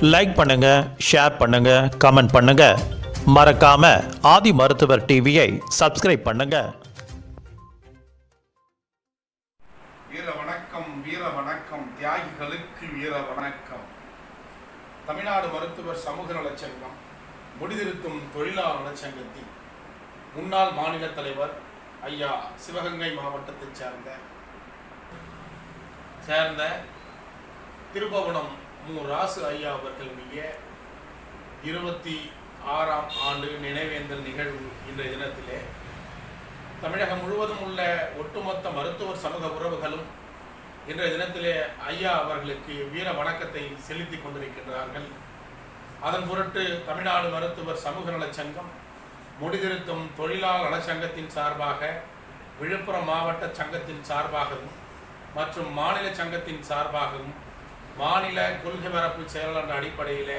Like பண்ணுங்க, share பண்ணுங்க, comment பண்ணுங்க. மறக்காம ஆதி மருத்துவர் டிவியை சப்ஸ்கிரைப் பண்ணுங்க. வீர வணக்கம், வீர வணக்கம், தியாகிகளுக்கு வீர வணக்கம். தமிழ்நாடு மருத்துவர் சமூக நலச்சங்கம் முடிதிருத்தும் தொழிலாளர் நலச்சங்கத்தின் முன்னாள் மாநில தலைவர் ஐயா சிவகங்கை மாவட்டத்தைச் சேர்ந்த திருபுவனம் மு. ராசு ஐயா அவர்களுடைய 26ஆம் ஆண்டு நினைவேந்தல் நிகழ்வு இன்றைய தினத்திலே தமிழகம் முழுவதும் உள்ள ஒட்டுமொத்த மருத்துவர் சமூக உறவுகளும் இன்றைய தினத்திலே ஐயா அவர்களுக்கு வீர வணக்கத்தை செலுத்திக் கொண்டிருக்கின்றார்கள். அதன் பொருட்டு தமிழ்நாடு மருத்துவர் சமூக நலச்சங்கம் முடிதிருத்தும் தொழிலாளர் நலச்சங்கத்தின் சார்பாக, விழுப்புரம் மாவட்ட சங்கத்தின் சார்பாகவும் மற்றும் மாநில சங்கத்தின் சார்பாகவும் மாநில கொள்கை பரப்பு செயலாளர் என்ற அடிப்படையில்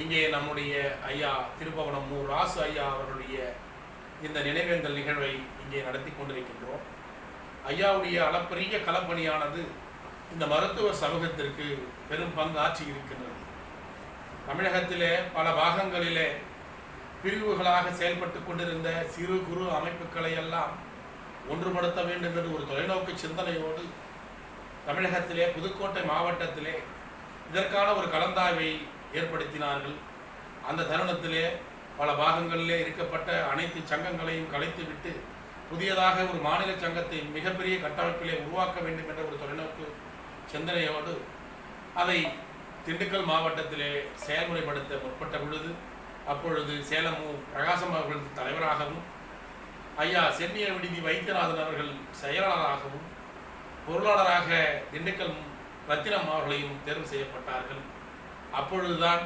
இங்கே நம்முடைய ஐயா திருபுவனம் மு. ராசு ஐயா அவர்களுடைய இந்த நினைவேந்தல் நிகழ்வை இங்கே நடத்தி கொண்டிருக்கின்றோம். ஐயாவுடைய அளப்பரிய களப்பணியானது இந்த மருத்துவ சமூகத்திற்கு பெரும் பங்கு ஆற்றி இருக்கின்றது. தமிழகத்திலே பல பாகங்களிலே பிரிவுகளாக செயல்பட்டு கொண்டிருந்த சிறு குறு அமைப்புகளை எல்லாம் ஒன்றுபடுத்த வேண்டும் என்ற ஒரு தொலைநோக்கு சிந்தனையோடு தமிழகத்திலே புதுக்கோட்டை மாவட்டத்திலே இதற்கான ஒரு கலந்தாய்வை ஏற்படுத்தினார்கள். அந்த தருணத்திலே பல பாகங்களிலே இருக்கப்பட்ட அனைத்து சங்கங்களையும் கலைத்துவிட்டு புதியதாக ஒரு மாநில சங்கத்தை மிகப்பெரிய கட்டமைப்பிலே உருவாக்க வேண்டும் என்ற ஒரு தொலைநோக்கு சிந்தனையோடு அதை திண்டுக்கல் மாவட்டத்திலே செயல்முறைப்படுத்த முற்பட்ட பொழுது அப்பொழுது சேலம் மு. பிரகாசம் அவர்கள் தலைவராகவும், ஐயா சென்னிய விடுதி வைத்தியநாதன் அவர்கள் செயலாளராகவும், பொருளாளராக திண்டுக்கல் ரத்தினம் அவர்களையும் தேர்வு செய்யப்பட்டார்கள். அப்பொழுதுதான்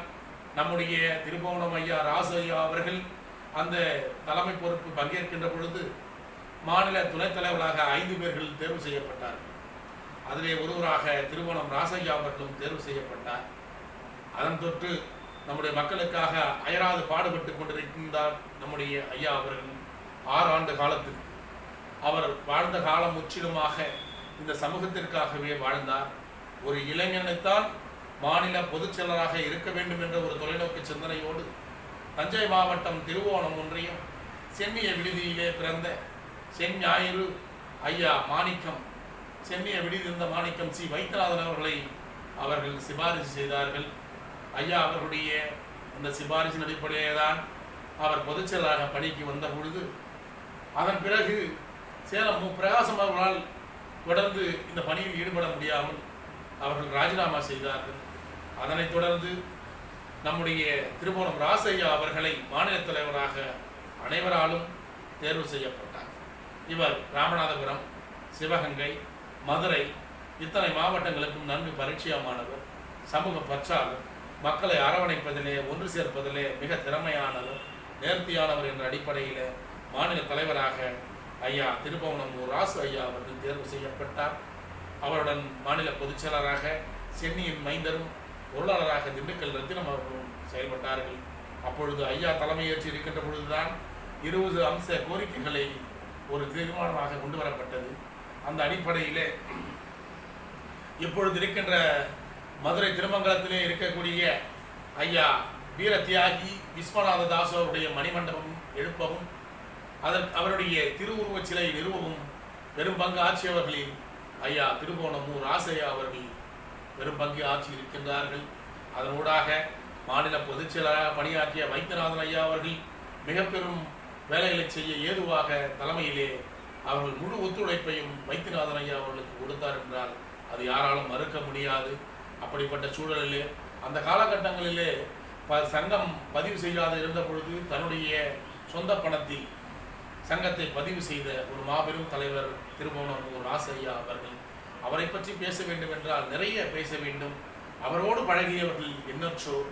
நம்முடைய திருபுவனம் ஐயா ராசு ஐயா அவர்கள் அந்த தலைமை பொறுப்பு பங்கேற்கின்ற பொழுது மாநில துணைத் தலைவர்களாக 5 பேர்கள் தேர்வு செய்யப்பட்டார்கள். அதிலே ஒருவராக திருபுவனம் ராசையா அவர்களும் தேர்வு செய்யப்பட்டார். அதன் தொற்று நம்முடைய மக்களுக்காக அயராது பாடுபட்டு கொண்டிருக்கின்றார் நம்முடைய ஐயா அவர்கள். 6 ஆண்டு காலத்துக்கு அவர் வாழ்ந்த காலம் முற்றிலுமாக இந்த சமூகத்திற்காகவே வாழ்ந்தார். ஒரு இளைஞனைத்தான் மாநில பொதுச் செயலராக இருக்க வேண்டும் என்ற ஒரு தொலைநோக்கு சிந்தனையோடு தஞ்சை மாவட்டம் திருவோணம் ஒன்றியம் சென்னிய விடுதியிலே பிறந்த செஞ்ஞாயிறு ஐயா மாணிக்கம், சென்னிய விடுதி இருந்த மாணிக்கம் சி. வைத்தியநாதன் அவர்களை அவர்கள் சிபாரிசு செய்தார்கள். ஐயா அவர்களுடைய அந்த சிபாரிசின் அடிப்படையே தான் அவர் பொதுச் செயலராக பணிக்கு வந்த பொழுது அதன் பிறகு சேலம் மு. பிரகாசம் அவர்களால் தொடர்ந்து இந்த பணியில் ஈடுபட முடியாமல் அவர்கள் ராஜினாமா செய்தார்கள். அதனைத் தொடர்ந்து நம்முடைய திருபுவனம் ராசையா அவர்களை மாநில தலைவராக அனைவராலும் தேர்வு செய்யப்பட்டார். இவர் ராமநாதபுரம், சிவகங்கை, மதுரை இத்தனை மாவட்டங்களுக்கும் நன்கு பரிச்சயமானவர், சமூக பற்றாளர், மக்களை அரவணைப்பதிலே ஒன்று சேர்ப்பதிலே மிக திறமையானவர், நேர்த்தியானவர் என்ற அடிப்படையில் மாநில தலைவராக ஐயா திருபுவனம் மு. ராசு ஐயா அவர்கள் தேர்வு செய்யப்பட்டார். அவருடன் மாநில பொதுச் செயலராக சென்னியின் மைந்தரும் பொருளாளராக திண்டுக்கல் ரத்தினம் அவர்களும் செயல்பட்டார்கள். அப்பொழுது ஐயா தலைமையேற்று இருக்கின்ற பொழுதுதான் 20 அம்ச கோரிக்கைகளை ஒரு தீர்மானமாக கொண்டு வரப்பட்டது. அந்த அடிப்படையிலே இப்பொழுது இருக்கின்ற மதுரை திருமங்கலத்திலே இருக்கக்கூடிய ஐயா வீர தியாகி விஸ்வநாத தாஸ் அவருடைய மணிமண்டபம் எழுப்பவும், அவருடைய திருவுருவச் சிலை நிறுவவும் பெரும் பங்கு ஆட்சியவர்களில் ஐயா திருபுவனம் மு. ராசையா அவர்கள் பெரும் பங்கு ஆட்சி இருக்கின்றார்கள். அதனூடாக மாநில பொதுச் செயலராக பணியாற்றிய வைத்தியநாதன் ஐயா அவர்கள் மிக பெரும் வேலைகளை செய்ய ஏதுவாக தலைமையிலே அவர்கள் முழு ஒத்துழைப்பையும் வைத்தியநாதன் ஐயா அவர்களுக்கு கொடுத்தார் என்றால் அது யாராலும் மறுக்க முடியாது. அப்படிப்பட்ட சூழலிலே அந்த காலகட்டங்களிலே சங்கம் பதிவு செய்யாத இருந்த பொழுது தன்னுடைய சொந்த பணத்தில் சங்கத்தை பதிவு செய்த ஒரு மாபெரும் தலைவர் திருபுவனம் மு. ராசு ஐயா அவர்கள். அவரை பற்றி பேச வேண்டும் என்றால் நிறைய பேச வேண்டும். அவரோடு பழகியவர்கள் எண்ணற்றோர்.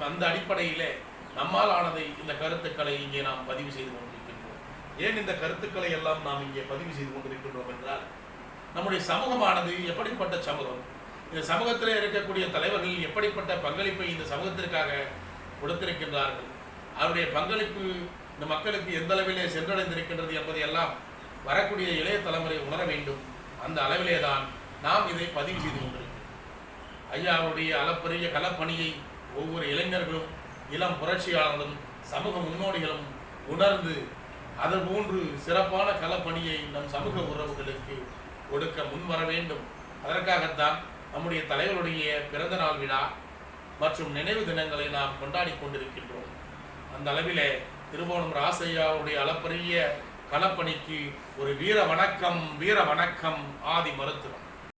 அந்த அடிப்படையிலே நம்மால் ஆனதை இந்த கருத்துக்களை இங்கே நாம் பதிவு செய்து கொண்டிருக்கின்றோம். ஏன் இந்த கருத்துக்களை எல்லாம் நாம் இங்கே பதிவு செய்து கொண்டிருக்கின்றோம் என்றால், நம்முடைய சமூகமானது எப்படிப்பட்ட சமூகம், இந்த சமூகத்திலே இருக்கக்கூடிய தலைவர்கள் எப்படிப்பட்ட பங்களிப்பை இந்த சமூகத்திற்காக கொடுத்திருக்கின்றார்கள், அவருடைய பங்களிப்பு இந்த மக்களுக்கு எந்த அளவிலே சென்றடைந்திருக்கின்றது என்பதையெல்லாம் வரக்கூடிய இளைய தலைமுறை உணர வேண்டும். அந்த அளவிலே தான் நாம் இதை பதிவு செய்து கொண்டிருக்கிறோம். ஐயாவுடைய அளப்பரிய களப்பணியை ஒவ்வொரு இளைஞர்களும் இளம் புரட்சியாளர்களும் சமூக முன்னோடிகளும் உணர்ந்து அதுபோன்று சிறப்பான களப்பணியை நம் சமூக உறவுகளுக்கு கொடுக்க முன்வர வேண்டும். அதற்காகத்தான் நம்முடைய தலைவருடைய பிறந்த நாள் விழா மற்றும் நினைவு தினங்களை நாம் கொண்டாடி கொண்டிருக்கின்றோம். அந்த அளவிலே திருவோணம் ராசையாவுடைய அளப்பரிய களப்பணிக்கு ஒரு வீர வணக்கம் ஆதி மருத்துவம்.